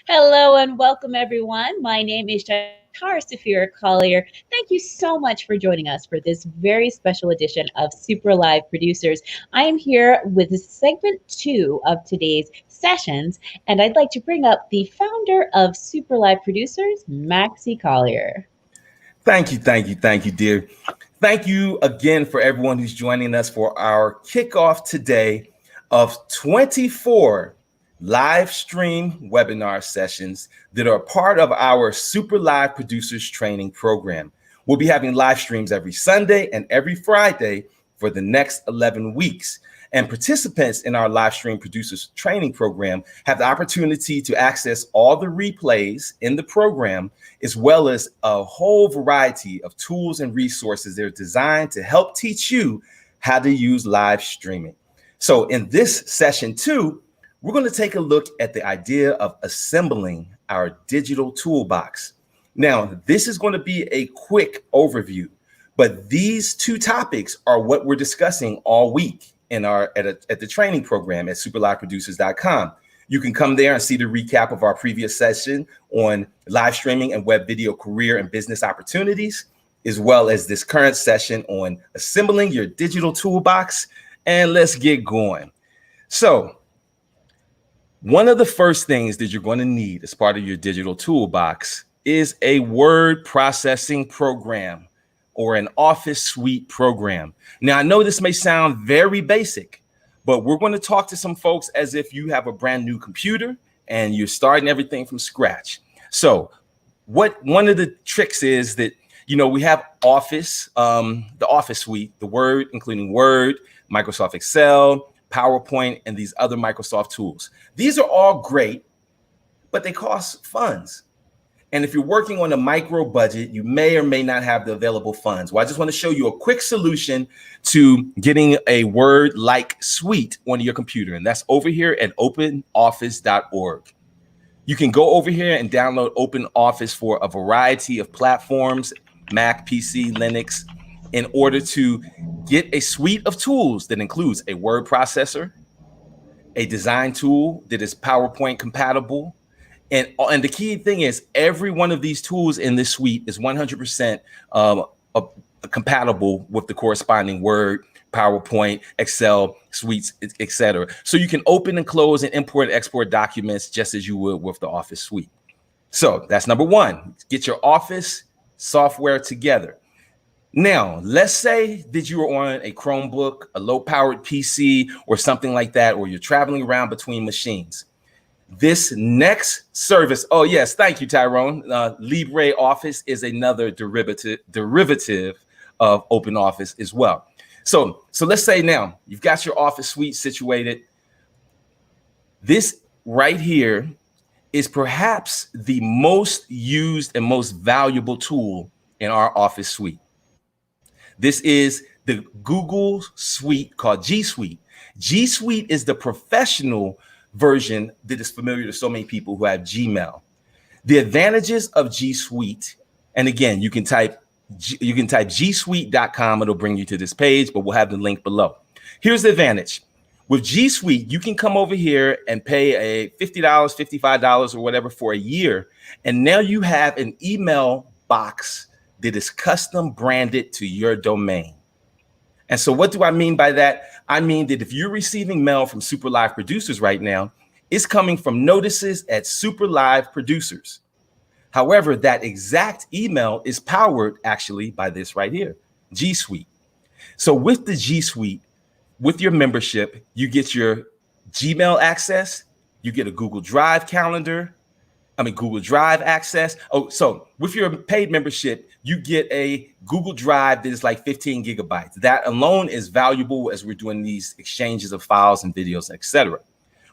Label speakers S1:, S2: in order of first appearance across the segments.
S1: Hello and welcome, everyone. My name is Tara Safira Collier. Thank you so much for joining us for this very special edition of Super Live Producers. I am here with segment 2 of today's sessions, and I'd like to bring up the founder of Super Live Producers, Maxie Collier.
S2: Thank you, dear. Thank you again for everyone who's joining us for our kickoff today of 24 live stream webinar sessions that are part of our Super Live Producers Training Program. We'll be having live streams every Sunday and every Friday for the next 11 weeks. And participants in our live stream producers training program have the opportunity to access all the replays in the program, as well as a whole variety of tools and resources that are designed to help teach you how to use live streaming. So in this session 2, we're going to take a look at the idea of assembling our digital toolbox. Now, this is going to be a quick overview, but these two topics are what we're discussing all week in at the training program at superliveproducers.com. You can come there and see the recap of our previous session on live streaming and web video career and business opportunities, as well as this current session on assembling your digital toolbox. And let's get going. So one of the first things that you're going to need as part of your digital toolbox is a word processing program or an Office Suite program. Now, I know this may sound very basic, but we're going to talk to some folks as if you have a brand new computer and you're starting everything from scratch. So one of the tricks is that, we have Office, the Office Suite, the Word, including Word, Microsoft Excel, PowerPoint, and these other Microsoft tools. These are all great, but they cost funds. And if you're working on a micro budget, you may or may not have the available funds. Well, I just want to show you a quick solution to getting a Word-like suite onto your computer. And that's over here at openoffice.org. You can go over here and download OpenOffice for a variety of platforms, Mac, PC, Linux, in order to get a suite of tools that includes a word processor, a design tool that is PowerPoint compatible. And the key thing is every one of these tools in this suite is 100% compatible with the corresponding Word, PowerPoint, Excel, suites, etc. So you can open and close and import and export documents just as you would with the Office Suite. So that's number one. Get your Office software together. Now, let's say that you are on a Chromebook, a low-powered PC, or something like that, or you're traveling around between machines. This next service, oh yes, thank you, Tyrone. LibreOffice is another derivative of OpenOffice as well. So let's say now you've got your Office Suite situated. This right here is perhaps the most used and most valuable tool in our Office Suite. This is the Google Suite called G Suite. G Suite is the professional version that is familiar to so many people who have Gmail. The advantages of G Suite, and again, you can type gsuite.com. It'll bring you to this page, but we'll have the link below. Here's the advantage. With G Suite, you can come over here and pay a $50, $55 or whatever for a year. And now you have an email box that is custom branded to your domain. And so what do I mean by that? I mean that if you're receiving mail from Super Live Producers right now, it's coming from notices at Super Live Producers. However, that exact email is powered actually by this right here, G Suite. So with the G Suite, with your membership, you get your Gmail access, you get a Google Drive Google Drive access. Oh, so with your paid membership, you get a Google Drive that is like 15 gigabytes. That alone is valuable as we're doing these exchanges of files and videos, etc.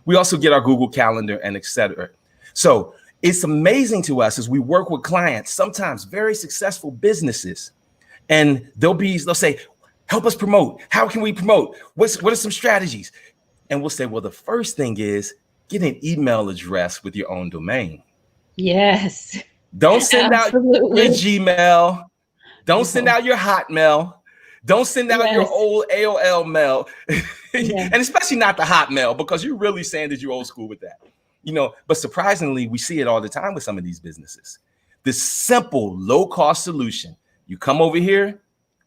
S2: We also get our Google Calendar and etc. So it's amazing to us as we work with clients, sometimes very successful businesses, and they'll say, help us promote. How can we promote? What are some strategies? And we'll say, well, the first thing is get an email address with your own domain.
S1: Yes.
S2: Don't send out your Gmail. Don't send out your Hotmail. Don't send out your old AOL mail. And especially not the Hotmail, because you're really saying that you're old school with that. But surprisingly, we see it all the time with some of these businesses. This simple, low-cost solution. You come over here,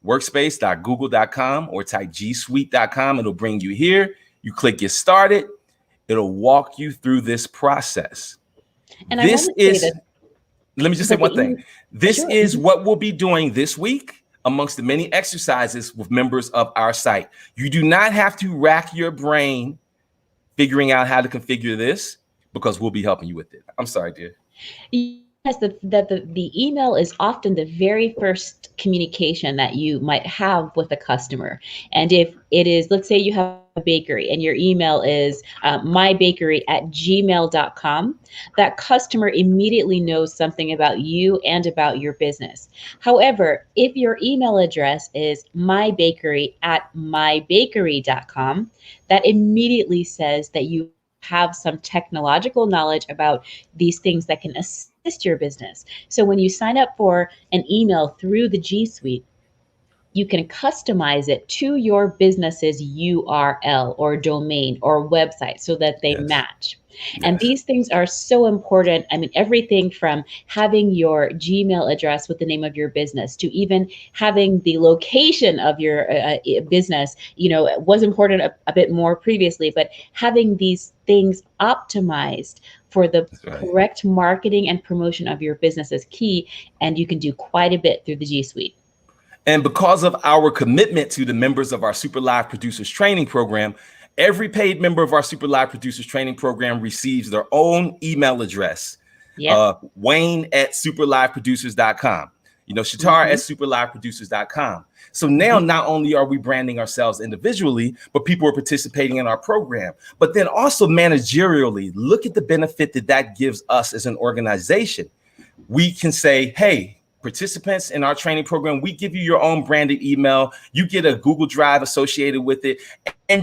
S2: workspace.google.com or type gsuite.com. It'll bring you here. You click get started. It'll walk you through this process.
S1: And
S2: let me just say one thing. This is what we'll be doing this week amongst the many exercises with members of our site. You do not have to rack your brain figuring out how to configure this because we'll be helping you with it. I'm sorry, dear.
S1: Yes, the email is often the very first communication that you might have with a customer. And if it is, let's say you have a bakery and your email is mybakery@gmail.com, that customer immediately knows something about you and about your business. However, if your email address is mybakery@mybakery.com, that immediately says that you have some technological knowledge about these things that can assist your business. So when you sign up for an email through the G Suite, you can customize it to your business's URL or domain or website so that they match. And these things are so important. I mean, everything from having your Gmail address with the name of your business to even having the location of your business, was important a bit more previously, but having these things optimized for the correct marketing and promotion of your business is key. And you can do quite a bit through the G Suite.
S2: And because of our commitment to the members of our Super Live Producers Training Program, every paid member of our Super Live Producers Training Program receives their own email address. Wayne@superliveproducers.com. Shatar at superliveproducers.com. So now not only are we branding ourselves individually, but people are participating in our program. But then also managerially, look at the benefit that gives us as an organization. We can say, hey, participants in our training program, we give you your own branded email. You get a Google Drive associated with it, and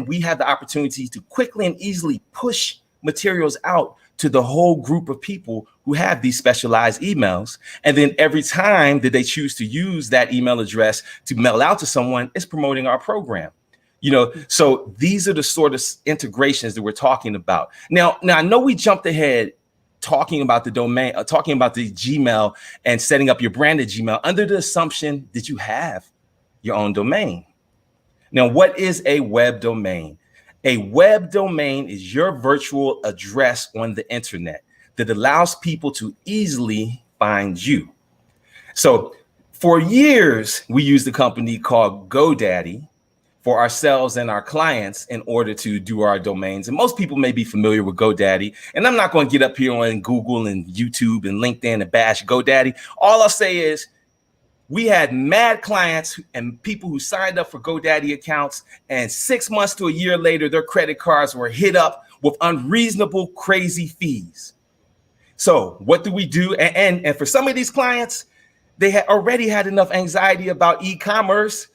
S2: we have the opportunity to quickly and easily push materials out to the whole group of people who have these specialized emails. And then every time that they choose to use that email address to mail out to someone, it's promoting our program. So these are the sort of integrations that we're talking about. Now I know we jumped ahead talking about the domain, talking about the Gmail and setting up your branded Gmail under the assumption that you have your own domain. Now, what is a web domain? A web domain is your virtual address on the internet that allows people to easily find you. So for years, we used a company called GoDaddy for ourselves and our clients in order to do our domains. And most people may be familiar with GoDaddy. And I'm not going to get up here on Google and YouTube and LinkedIn and bash GoDaddy. All I'll say is we had mad clients and people who signed up for GoDaddy accounts, and 6 months to a year later, their credit cards were hit up with unreasonable, crazy fees. So what do we do? And for some of these clients, they had already had enough anxiety about e-commerce,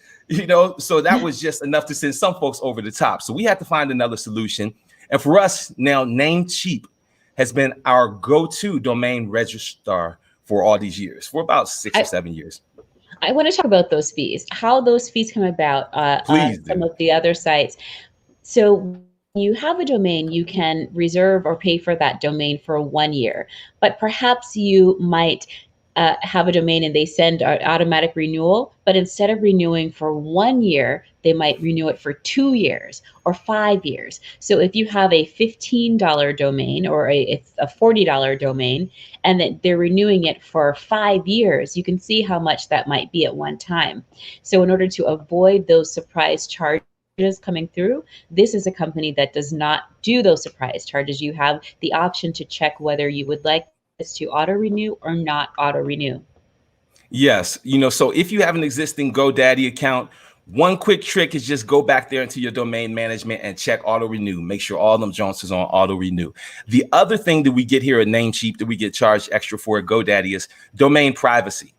S2: so that was just enough to send some folks over the top. So we had to find another solution. And for us now, Namecheap has been our go-to domain registrar for all these years, for about 6 or 7 years.
S1: I want to talk about those fees, how those fees come about on some of the other sites. So when you have a domain, you can reserve or pay for that domain for 1 year, but perhaps you might have a domain and they send an automatic renewal, but instead of renewing for 1 year, they might renew it for 2 years or 5 years. So if you have a $15 domain or a $40 domain and that they're renewing it for 5 years, you can see how much that might be at one time. So in order to avoid those surprise charges coming through, this is a company that does not do those surprise charges. You have the option to check whether you would like this to auto renew or not auto renew.
S2: Yes, so if you have an existing GoDaddy account, one quick trick is just go back there into your domain management and check auto renew. Make sure all them Jones is on auto renew. The other thing that we get here at Namecheap that we get charged extra for at GoDaddy is domain privacy.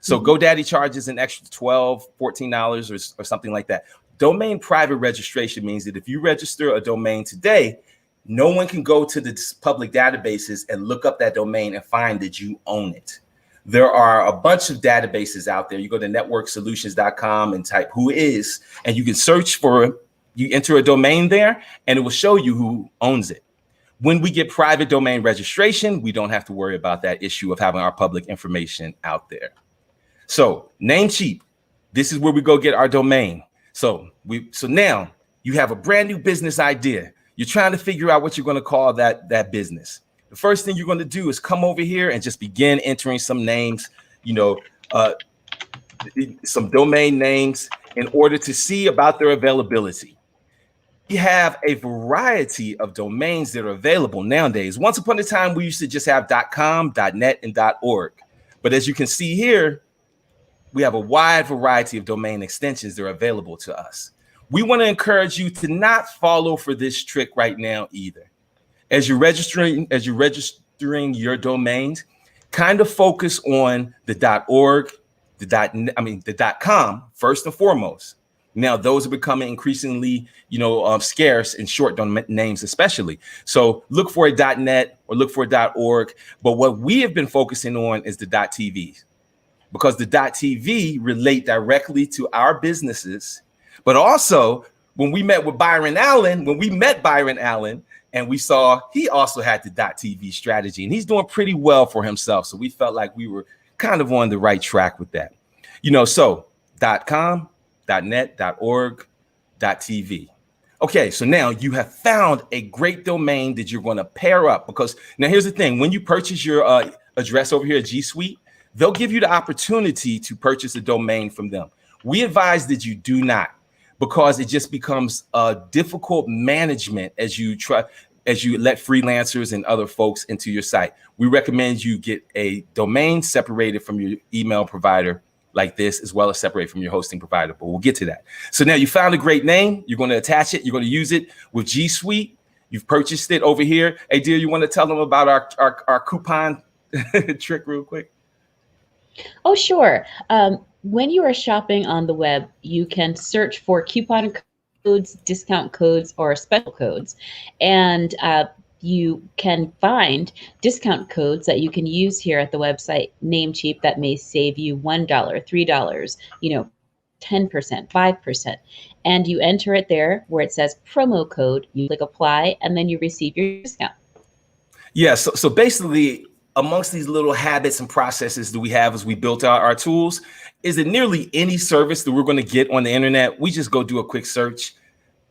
S2: So GoDaddy charges an extra $12, $14 or something like that. Domain private registration means that if you register a domain today, no one can go to the public databases and look up that domain and find that you own it. There are a bunch of databases out there. You go to networksolutions.com and type who is, and you can search for, you enter a domain there and it will show you who owns it. When we get private domain registration, we don't have to worry about that issue of having our public information out there. So Namecheap, this is where we go get our domain. So now you have a brand new business idea. You're trying to figure out what you're going to call that business. The first thing you're going to do is come over here and just begin entering some names, some domain names in order to see about their availability. We have a variety of domains that are available nowadays. Once upon a time, we used to just have .com, .net, and .org. But as you can see here, we have a wide variety of domain extensions that are available to us. We want to encourage you to not follow for this trick right now either. As you're registering your domains, kind of focus on the .org, the .com first and foremost. Now those are becoming increasingly, scarce in short names, especially. So look for a .net or look for a .org. But what we have been focusing on is the .tv, because the .tv relate directly to our businesses. But also, when we met Byron Allen, and we saw he also had the .tv strategy, and he's doing pretty well for himself. So we felt like we were kind of on the right track with that. So .com, .net, .org, .tv. Okay, so now you have found a great domain that you're going to pair up, because now here's the thing. When you purchase your address over here at G Suite, they'll give you the opportunity to purchase a domain from them. We advise that you do not, because it just becomes a difficult management as you let freelancers and other folks into your site. We recommend you get a domain separated from your email provider like this, as well as separate from your hosting provider, but we'll get to that. So now you found a great name, you're going to attach it, you're going to use it with G Suite. You've purchased it over here. Hey, dear, you want to tell them about our coupon trick real quick?
S1: Oh, sure. When you are shopping on the web, you can search for coupon codes, discount codes, or special codes. And you can find discount codes that you can use here at the website Namecheap that may save you $1, $3, 10%, 5%. And you enter it there where it says promo code, you click apply, and then you receive your discount.
S2: Yeah, so basically, amongst these little habits and processes that we have as we built out our tools, is that nearly any service that we're going to get on the internet, we just go do a quick search.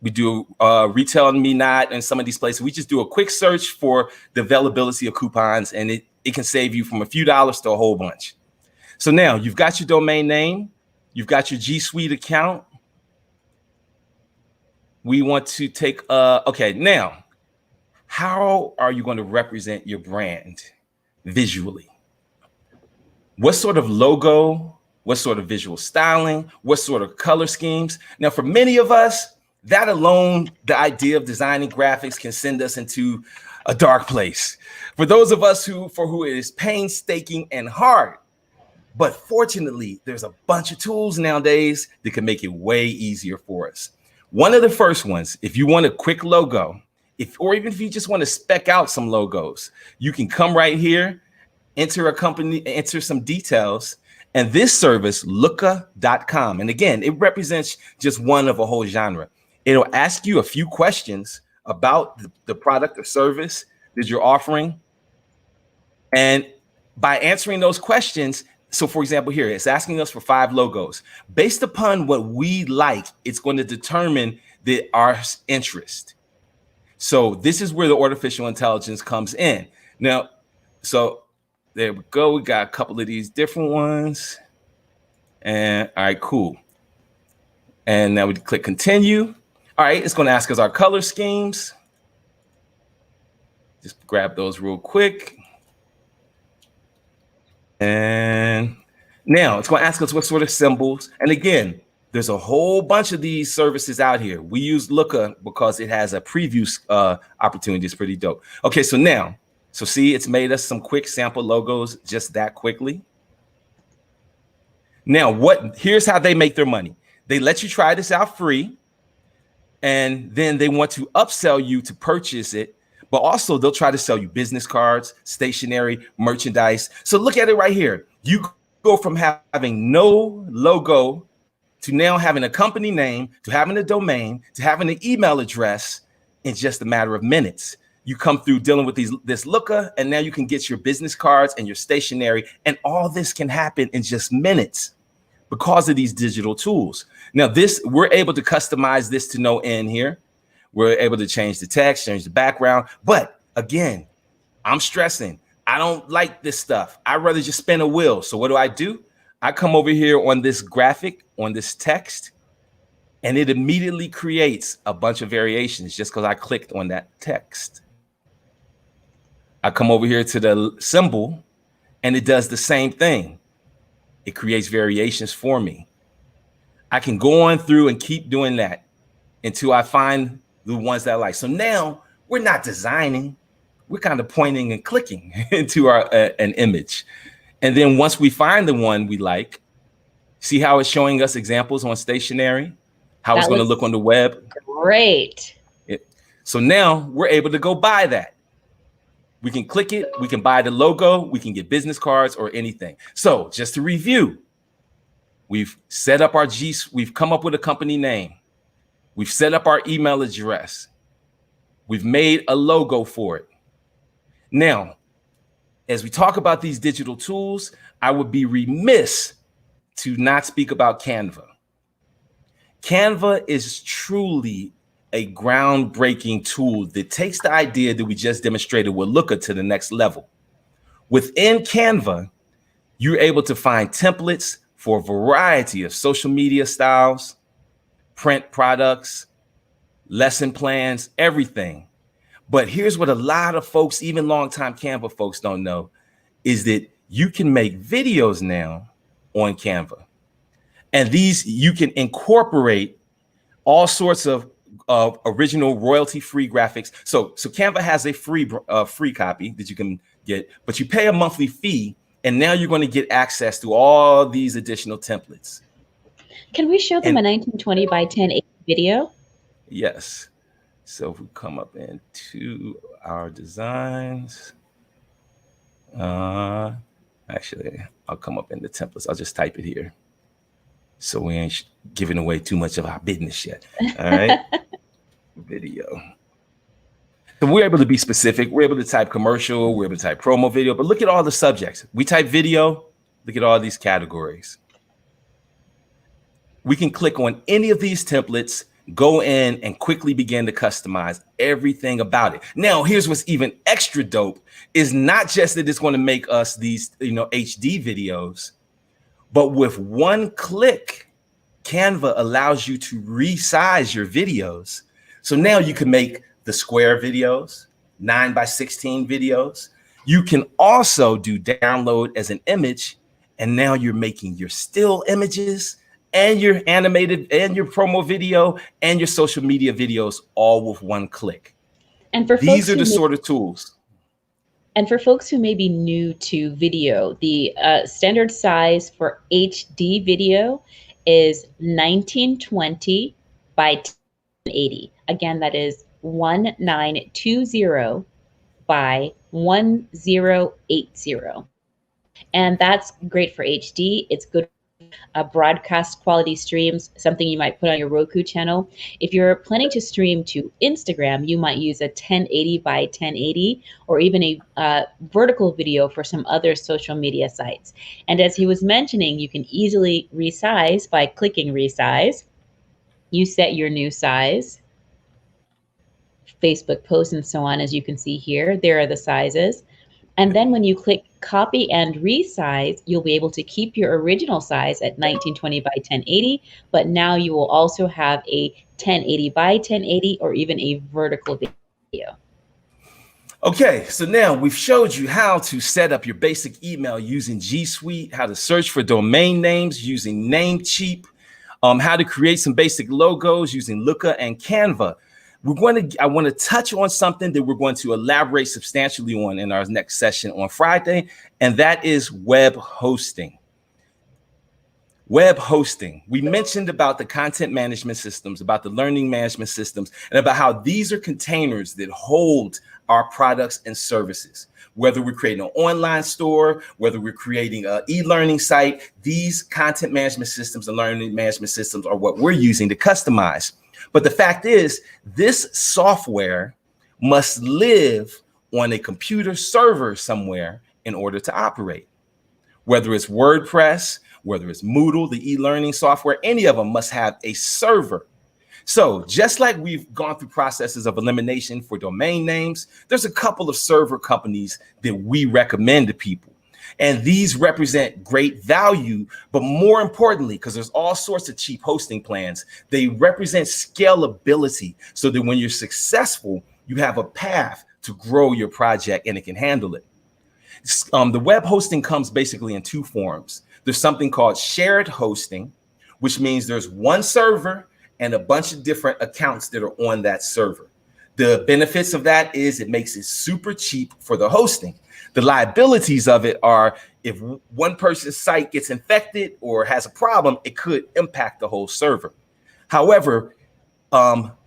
S2: We do Retail Me Not and some of these places. We just do a quick search for the availability of coupons, and it can save you from a few dollars to a whole bunch. So now you've got your domain name, you've got your G Suite account. We want to take, okay, now, how are you going to represent your brand visually? What sort of logo, what sort of visual styling, what sort of color schemes? Now, for many of us, that alone, the idea of designing graphics can send us into a dark place. For those of us for who it is painstaking and hard, but fortunately, there's a bunch of tools nowadays that can make it way easier for us. One of the first ones, if you want a quick logo, or even if you just want to spec out some logos, you can come right here, enter a company, enter some details, and this service, Looka.com. And again, it represents just one of a whole genre. It'll ask you a few questions about the product or service that you're offering. And by answering those questions, so for example, here, it's asking us for 5 logos. Based upon what we like, it's going to determine our interest. So this is where the artificial intelligence comes in. Now, so there we go. We got a couple of these different ones. And all right, cool. And now we click continue. All right, it's going to ask us our color schemes. Just grab those real quick. And now it's going to ask us what sort of symbols. And again, there's a whole bunch of these services out here. We use Looka because it has a preview opportunity. It's pretty dope. Okay, so now, see, it's made us some quick sample logos just that quickly. Now, here's how they make their money. They let you try this out free, and then they want to upsell you to purchase it, but also they'll try to sell you business cards, stationery, merchandise. So look at it right here. You go from having no logo to now having a company name, to having a domain, to having an email address in just a matter of minutes. You come through dealing with this Looker, and now you can get your business cards and your stationery, and all this can happen in just minutes because of these digital tools. Now, we're able to customize this to no end here. We're able to change the text, change the background. But again, I'm stressing, I don't like this stuff. I'd rather just spin a wheel. So what do? I come over here on this graphic, on this text, and it immediately creates a bunch of variations just because I clicked on that text. I come over here to the symbol, and it does the same thing. It creates variations for me. I can go on through and keep doing that until I find the ones that I like. So now we're not designing, we're kind of pointing and clicking into an image. And then once we find the one we like, see how it's showing us examples on stationery, how it's going to look on the web.
S1: Great.
S2: So now we're able to go buy that. We can click it, we can buy the logo, we can get business cards or anything. So just to review, we've set up we've come up with a company name. We've set up our email address. We've made a logo for it. Now, as we talk about these digital tools, I would be remiss to not speak about Canva. Canva is truly a groundbreaking tool that takes the idea that we just demonstrated with Looker to the next level. Within Canva, you're able to find templates for a variety of social media styles, print products, lesson plans, everything. But here's what a lot of folks, even longtime Canva folks, don't know, is that you can make videos now on Canva. And these, you can incorporate all sorts of original royalty-free graphics. So Canva has a free copy that you can get, but you pay a monthly fee, and now you're going to get access to all these additional templates.
S1: Can we show them a 1920 by 1080 video?
S2: Yes. So if we come up into our designs, actually, I'll come up in the templates. I'll just type it here, so we ain't giving away too much of our business yet. All right. Video. So we're able to be specific. We're able to type commercial. We're able to type promo video. But look at all the subjects. We type video. Look at all these categories. We can click on any of these templates, go in and quickly begin to customize everything about it. Now, here's what's even extra dope is not just that it's going to make us these, HD videos, but with one click, Canva allows you to resize your videos. So now you can make the square videos, 9:16 videos. You can also do download as an image. And now you're making your still images and your animated and your promo video and your social media videos all with one click.
S1: And for
S2: these are the sort of tools.
S1: And for folks who may be new to video, the standard size for HD video is 1920 by 1080. Again, that is 1920 by 1080. And that's great for HD. It's good broadcast quality streams, something you might put on your Roku channel. If you're planning to stream to Instagram, you might use a 1080 by 1080 or even a vertical video for some other social media sites. And as he was mentioning, you can easily resize by clicking resize. You set your new size, Facebook posts and so on, as you can see here. There are the sizes. And then when you click copy and resize, you'll be able to keep your original size at 1920 by 1080, but now you will also have a 1080 by 1080 or even a vertical video.
S2: Okay, so now we've showed you how to set up your basic email using G Suite, how to search for domain names using Namecheap, how to create some basic logos using Looker and Canva. I want to touch on something that we're going to elaborate substantially on in our next session on Friday, and that is web hosting. Web hosting. We mentioned about the content management systems, about the learning management systems, and about how these are containers that hold our products and services. Whether we're creating an online store, whether we're creating an e-learning site, these content management systems and learning management systems are what we're using to customize. But the fact is, this software must live on a computer server somewhere in order to operate. Whether it's WordPress, whether it's Moodle, the e-learning software, any of them must have a server. So just like we've gone through processes of elimination for domain names, there's a couple of server companies that we recommend to people. And these represent great value, but more importantly, because there's all sorts of cheap hosting plans, they represent scalability so that when you're successful, you have a path to grow your project and it can handle it. The web hosting comes basically in two forms. There's something called shared hosting, which means there's one server and a bunch of different accounts that are on that server. The benefits of that is it makes it super cheap for the hosting. The liabilities of it are if one person's site gets infected or has a problem, it could impact the whole server. However,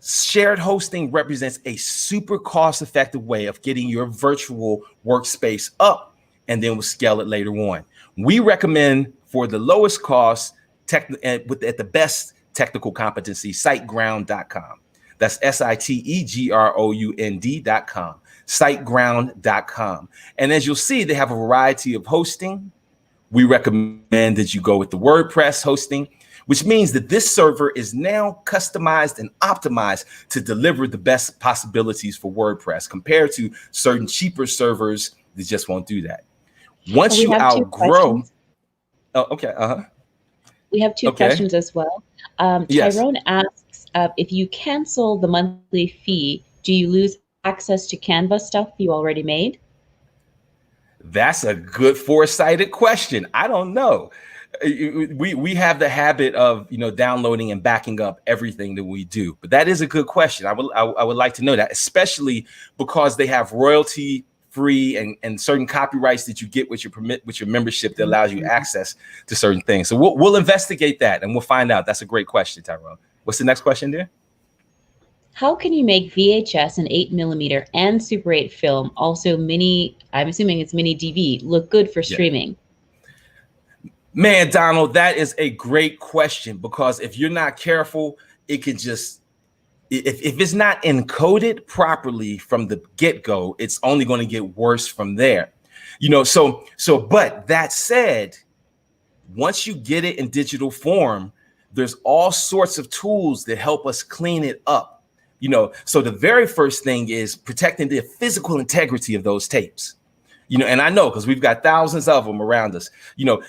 S2: shared hosting represents a super cost-effective way of getting your virtual workspace up, and then we'll scale it later on. We recommend for the lowest cost at the best technical competency, SiteGround.com. That's SiteGround.com, SiteGround.com. And as you'll see, they have a variety of hosting. We recommend that you go with the WordPress hosting, which means that this server is now customized and optimized to deliver the best possibilities for WordPress compared to certain cheaper servers that just won't do that. Once you outgrow,
S1: we have two questions as well. Tyrone asks, if you cancel the monthly fee, do you lose access to Canva stuff you already made?
S2: That's a good four-sided question. I don't know. We have the habit of downloading and backing up everything that we do, but that is a good question. I would like to know that, especially because they have royalty free and certain copyrights that you get with your membership that allows you access to certain things. So we'll investigate that and we'll find out. That's a great question, Tyrone. What's the next question there?
S1: How can you make VHS and 8mm and Super 8 film, also mini, I'm assuming it's mini DV, look good for streaming?
S2: Man, Donald, that is a great question, because if you're not careful, it can just, if it's not encoded properly from the get-go, it's only going to get worse from there. But that said, once you get it in digital form, there's all sorts of tools that help us clean it up. So the very first thing is protecting the physical integrity of those tapes. And I know because we've got thousands of them around us,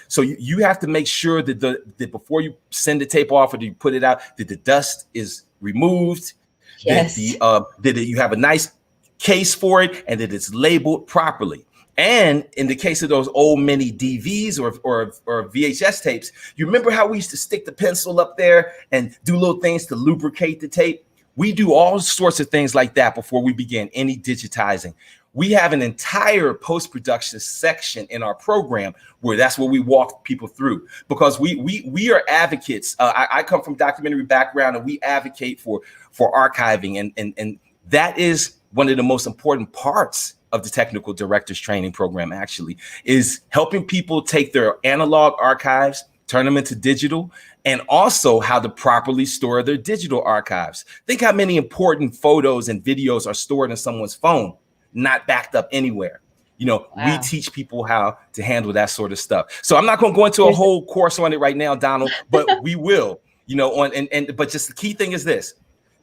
S2: so you have to make sure that that before you send the tape off or you put it out, that the dust is removed,
S1: yes,
S2: that you have a nice case for it, and that it's labeled properly. And in the case of those old mini DVs or VHS tapes, you remember how we used to stick the pencil up there and do little things to lubricate the tape? We do all sorts of things like that before we begin any digitizing. We have an entire post-production section in our program where that's what we walk people through, because we are advocates. I come from documentary background, and we advocate for archiving, and that is one of the most important parts of the technical directors training program, actually, is helping people take their analog archives, turn them into digital, and also how to properly store their digital archives. Think how many important photos and videos are stored in someone's phone, not backed up anywhere. Wow. We teach people how to handle that sort of stuff. So I'm not going to go into a whole course on it right now, Donald, but we will, but just the key thing is this: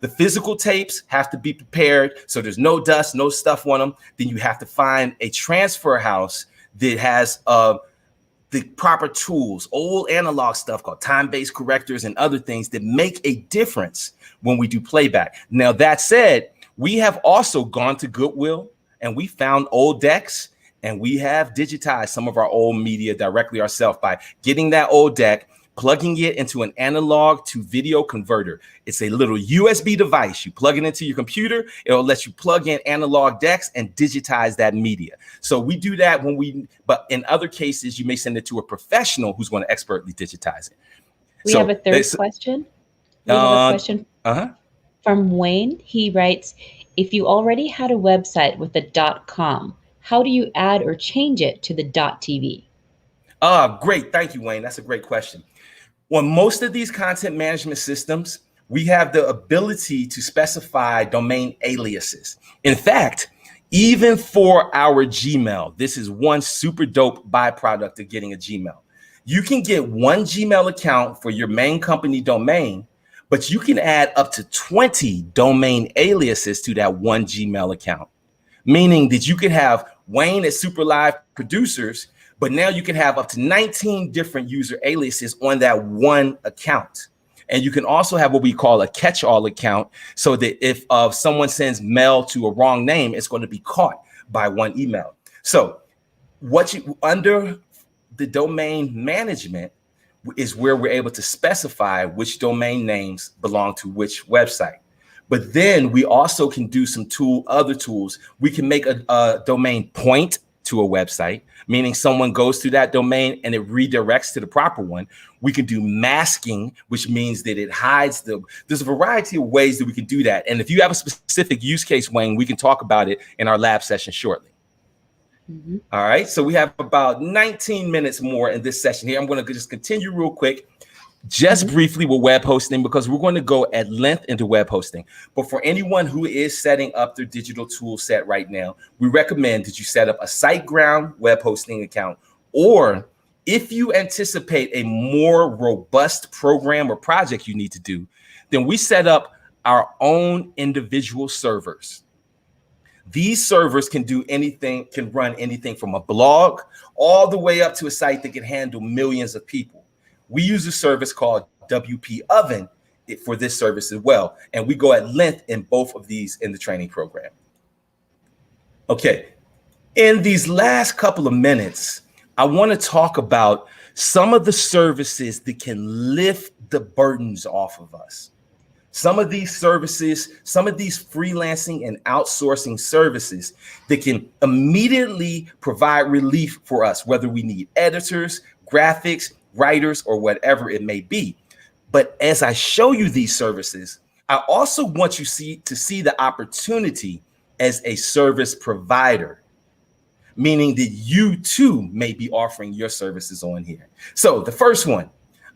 S2: the physical tapes have to be prepared so there's no dust, no stuff on them. Then you have to find a transfer house that has the proper tools, old analog stuff called time-based correctors and other things that make a difference when we do playback. Now, that said, we have also gone to Goodwill and we found old decks, and we have digitized some of our old media directly ourselves by getting that old deck, plugging it into an analog to video converter. It's a little USB device. You plug it into your computer. It'll let you plug in analog decks and digitize that media. So we do that but in other cases, you may send it to a professional who's going to expertly digitize it.
S1: We have a third question. We have a question from Wayne. He writes, if you already had a website with a .com, how do you add or change it to the .tv?
S2: Great. Thank you, Wayne. That's a great question. On most of these content management systems, we have the ability to specify domain aliases. In fact, even for our Gmail, this is one super dope byproduct of getting a Gmail. You can get one Gmail account for your main company domain, but you can add up to 20 domain aliases to that one Gmail account, meaning that you could have Wayne at Super Live Producers, but now you can have up to 19 different user aliases on that one account. And you can also have what we call a catch-all account, so that if someone sends mail to a wrong name, it's going to be caught by one email. So what you under the domain management is where we're able to specify which domain names belong to which website. But then we also can do some other tools. We can make a domain point to a website, meaning someone goes to that domain and it redirects to the proper one. We can do masking, which means that it hides there's a variety of ways that we can do that. And if you have a specific use case, Wayne, we can talk about it in our lab session shortly. Mm-hmm. All right, so we have about 19 minutes more in this session here. I'm going to just continue real quick, just briefly with web hosting, because we're going to go at length into web hosting. But for anyone who is setting up their digital tool set right now, we recommend that you set up a SiteGround web hosting account, or if you anticipate a more robust program or project you need to do, then we set up our own individual servers. These servers can do anything, can run anything from a blog all the way up to a site that can handle millions of people. We use a service called WP Oven for this service as well. And we go at length in both of these in the training program. Okay, in these last couple of minutes, I want to talk about some of the services that can lift the burdens off of us. Some of these services, some of these freelancing and outsourcing services that can immediately provide relief for us, whether we need editors, graphics, writers, or whatever it may be. But as I show you these services, I also want you to see the opportunity as a service provider, meaning that you too may be offering your services on here. So the first one,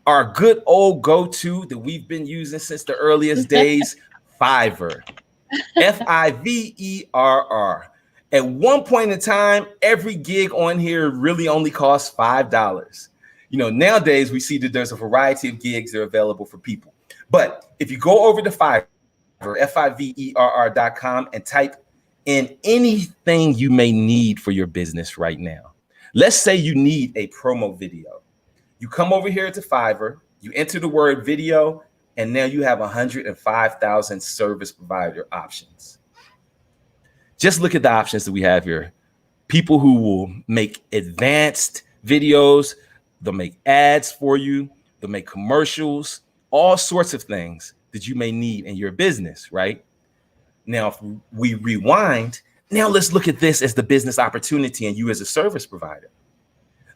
S2: our good old go-to that we've been using since the earliest days, Fiverr, Fiverr. At one point in time, every gig on here really only costs $5. You know, nowadays we see that there's a variety of gigs that are available for people. But if you go over to Fiverr, Fiverr.com, and type in anything you may need for your business right now. Let's say you need a promo video. You come over here to Fiverr, you enter the word video, and now you have 105,000 service provider options. Just look at the options that we have here. People who will make advanced videos, they'll make ads for you, they'll make commercials, all sorts of things that you may need in your business, right? Now, if we rewind, now let's look at this as the business opportunity and you as a service provider.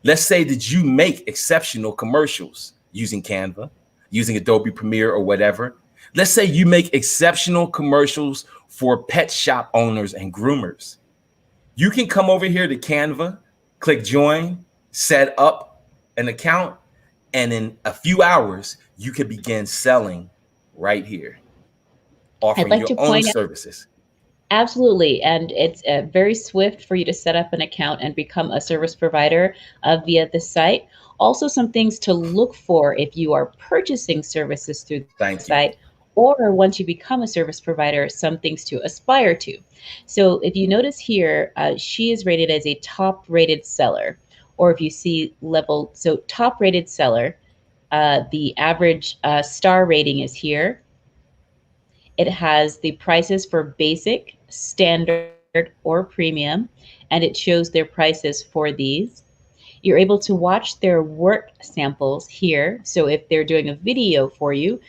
S2: Let's say that you make exceptional commercials using Canva, using Adobe Premiere or whatever. Let's say you make exceptional commercials for pet shop owners and groomers. You can come over here to Canva, click join, set up an account, and in a few hours, you can begin selling right here, offering your own services.
S1: Absolutely. And it's very swift for you to set up an account and become a service provider via the site. Also, some things to look for if you are purchasing services through the site, or once you become a service provider, some things to aspire to. So if you notice here, she is rated as a top rated seller, or if you see level, so top rated seller, the average star rating is here. It has the prices for basic, standard, or premium, and it shows their prices for these. You're able to watch their work samples here. So if they're doing a video for you,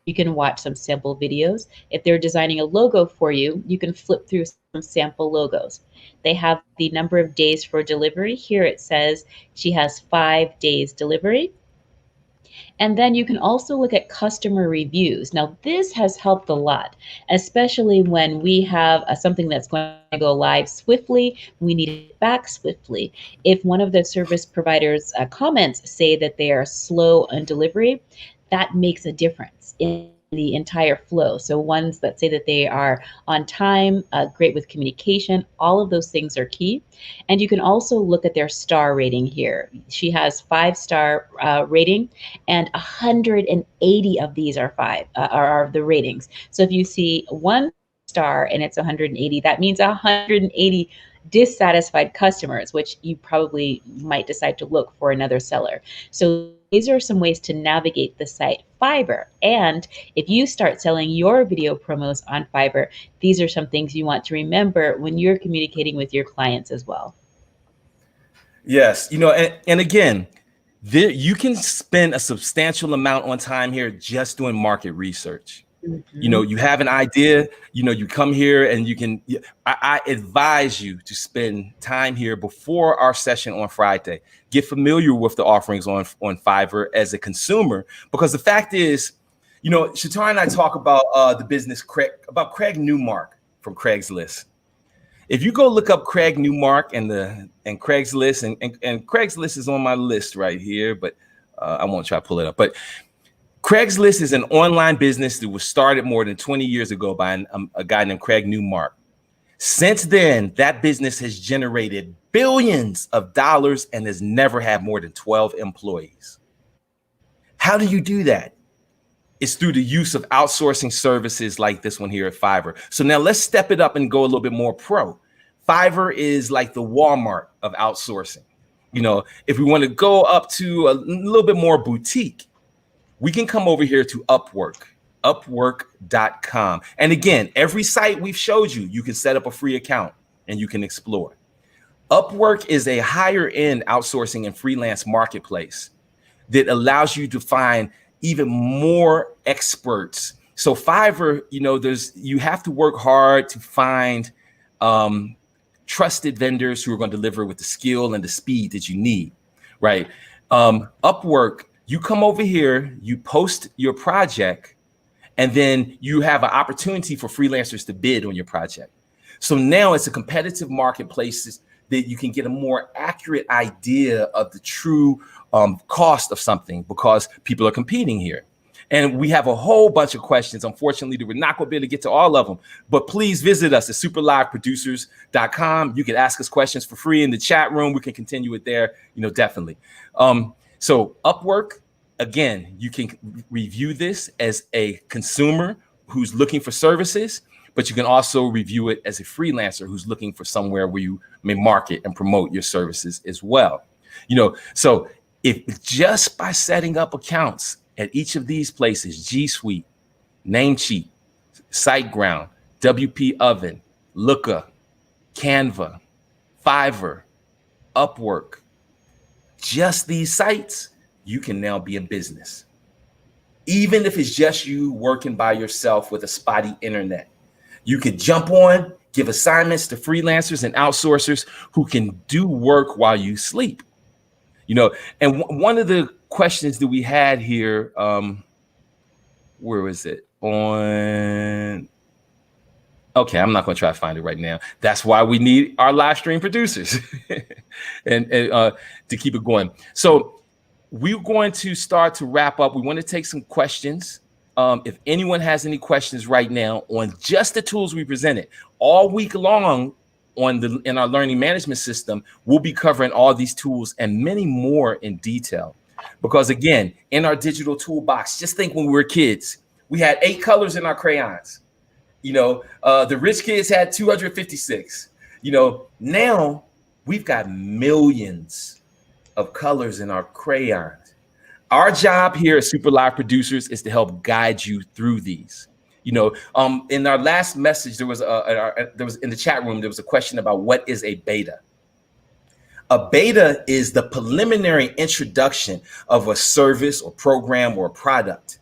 S1: you can watch some sample videos. If they're designing a logo for you, you can flip through some sample logos. They have the number of days for delivery. Here it says she has 5 days delivery. And then you can also look at customer reviews. Now, this has helped a lot, especially when we have something that's going to go live swiftly. We need it back swiftly. If one of the service providers' comments say that they are slow on delivery, that makes a difference in the entire flow. So ones that say that they are on time, great with communication, all of those things are key. And you can also look at their star rating here. She has 5-star rating, and 180 of these are are the ratings. So if you see 1 star and it's 180, that means 180 dissatisfied customers, which you probably might decide to look for another seller. So these are some ways to navigate the site Fiverr. And if you start selling your video promos on Fiverr, these are some things you want to remember when you're communicating with your clients as well.
S2: Yes, you know, and again, you can spend a substantial amount on time here just doing market research. You know, you have an idea, you know, you come here and you can, I advise you to spend time here before our session on Friday. Get familiar with the offerings on Fiverr as a consumer, because the fact is, you know, Shatara and I talk about the business about Craig Newmark from Craigslist. If you go look up Craig Newmark and Craigslist, and Craigslist is on my list right here, but I won't try to pull it up. But Craigslist is an online business that was started more than 20 years ago by a guy named Craig Newmark. Since then, that business has generated billions of dollars and has never had more than 12 employees. How do you do that? It's through the use of outsourcing services like this one here at Fiverr. So now let's step it up and go a little bit more pro. Fiverr is like the Walmart of outsourcing. You know, if we want to go up to a little bit more boutique, we can come over here to Upwork, upwork.com. And again, every site we've showed you, you can set up a free account and you can explore. Upwork is a higher end outsourcing and freelance marketplace that allows you to find even more experts. So Fiverr, you know, you have to work hard to find trusted vendors who are going to deliver with the skill and the speed that you need, right? Upwork, you come over here, you post your project, and then you have an opportunity for freelancers to bid on your project. So now it's a competitive marketplace that you can get a more accurate idea of the true cost of something, because people are competing here. And we have a whole bunch of questions. Unfortunately, we're not going to be able to get to all of them, but please visit us at superliveproducers.com. You can ask us questions for free in the chat room. We can continue it there, you know, definitely. So Upwork, again, you can review this as a consumer who's looking for services, but you can also review it as a freelancer who's looking for somewhere where you may market and promote your services as well. You know, so if just by setting up accounts at each of these places, G Suite, Namecheap, SiteGround, WP Oven, Looker, Canva, Fiverr, Upwork, just these sites, you can now be in business. Even if it's just you working by yourself with a spotty internet, you could jump on, give assignments to freelancers and outsourcers who can do work while you sleep. You know, and one of the questions that we had here, where was it? Okay, I'm not going to try to find it right now. That's why we need our live stream producers and to keep it going. So we're going to start to wrap up. We want to take some questions. If anyone has any questions right now on just the tools we presented all week long in our learning management system, we'll be covering all these tools and many more in detail. Because again, in our digital toolbox, just think when we were kids, we had 8 colors in our crayons. You know, the rich kids had 256. You know, now we've got millions of colors in our crayons. Our job here at Super Live Producers is to help guide you through these. You know, in our last message, there was in the chat room, there was a question about what is a beta. A beta is the preliminary introduction of a service or program or product.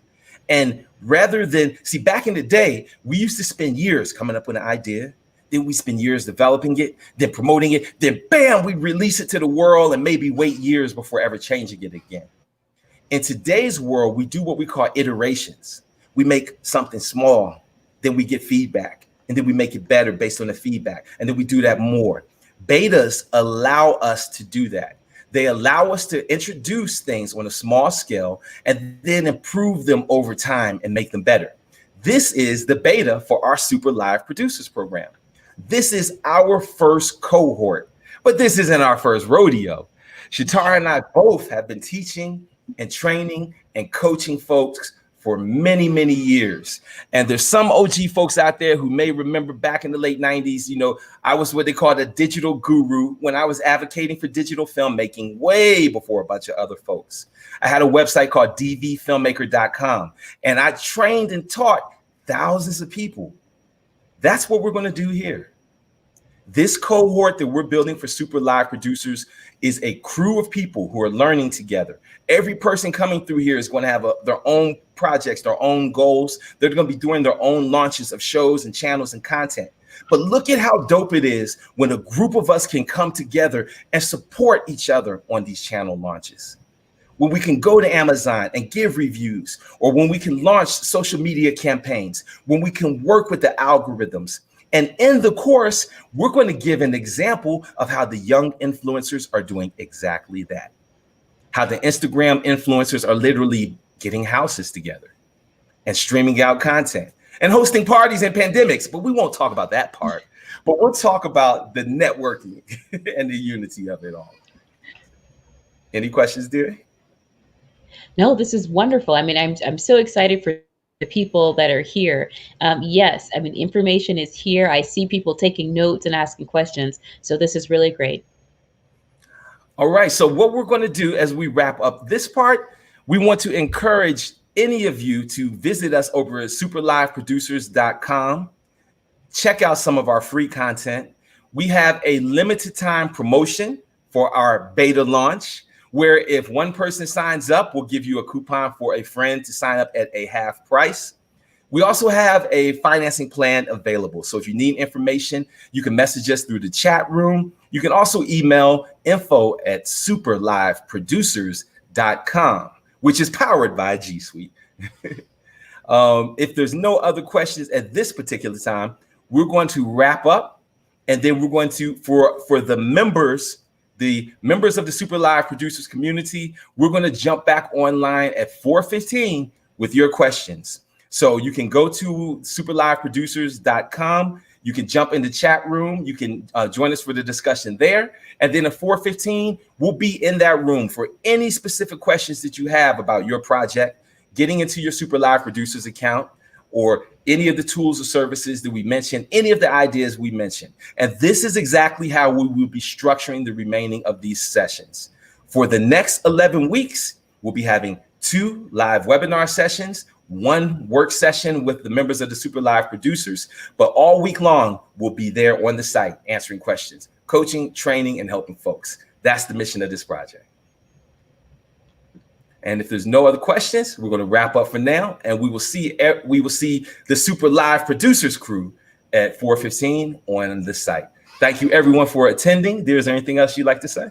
S2: And rather than, see, back in the day, we used to spend years coming up with an idea. Then we spend years developing it, then promoting it, then bam, we release it to the world and maybe wait years before ever changing it again. In today's world, we do what we call iterations. We make something small, then we get feedback, and then we make it better based on the feedback, and then we do that more. Betas allow us to do that. They allow us to introduce things on a small scale and then improve them over time and make them better. This is the beta for our Super Live Producers program. This is our first cohort, but this isn't our first rodeo. Shatara and I both have been teaching and training and coaching folks for many, many years. And there's some OG folks out there who may remember back in the late 90s, you know, I was what they called a digital guru when I was advocating for digital filmmaking way before a bunch of other folks. I had a website called dvfilmmaker.com, and I trained and taught thousands of people. That's what we're going to do here. This cohort that we're building for Super Live Producers is a crew of people who are learning together. Every person coming through here is going to have their own projects, their own goals. They're going to be doing their own launches of shows and channels and content. But look at how dope it is when a group of us can come together and support each other on these channel launches. When we can go to Amazon and give reviews, or when we can launch social media campaigns, when we can work with the algorithms. And in the course, we're going to give an example of how the young influencers are doing exactly that. How the Instagram influencers are literally getting houses together and streaming out content and hosting parties and pandemics. But we won't talk about that part. But we'll talk about the networking and the unity of it all. Any questions, dear?
S1: No, this is wonderful. I mean, I'm so excited for the people that are here. Yes, I mean, information is here. I see people taking notes and asking questions. So this is really great.
S2: All right. So what we're going to do as we wrap up this part, we want to encourage any of you to visit us over at superliveproducers.com. Check out some of our free content. We have a limited time promotion for our beta launch, where if one person signs up, we'll give you a coupon for a friend to sign up at a half price. We also have a financing plan available. So if you need information, you can message us through the chat room. You can also email info@superliveproducers.com, which is powered by G Suite. If there's no other questions at this particular time, we're going to wrap up, and then we're going to, for the members of the Super Live Producers community, we're going to jump back online at 4:15 with your questions. So you can go to superliveproducers.com. You can jump in the chat room. You can join us for the discussion there. And then at 4:15, we'll be in that room for any specific questions that you have about your project, getting into your Super Live Producers account, or any of the tools or services that we mentioned, any of the ideas we mentioned. And this is exactly how we will be structuring the remaining of these sessions. For the next 11 weeks, we'll be having 2 live webinar sessions, 1 work session with the members of the Super Live Producers, but all week long, we'll be there on the site answering questions, coaching, training, and helping folks. That's the mission of this project. And if there's no other questions, we're going to wrap up for now, and we will see the Super Live Producers crew at 4:15 on the site. Thank you, everyone, for attending. Is there anything else you'd like to say?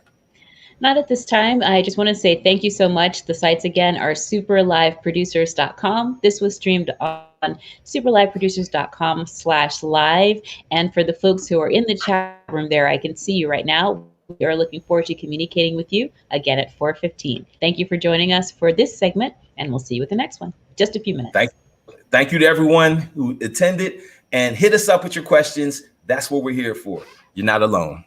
S1: Not at this time. I just want to say thank you so much. The sites again are superliveproducers.com. This was streamed on superliveproducers.com/live. And for the folks who are in the chat room there, I can see you right now. We are looking forward to communicating with you again at 4:15. Thank you for joining us for this segment, and we'll see you with the next one. Just a few minutes.
S2: Thank you to everyone who attended, and hit us up with your questions. That's what we're here for. You're not alone.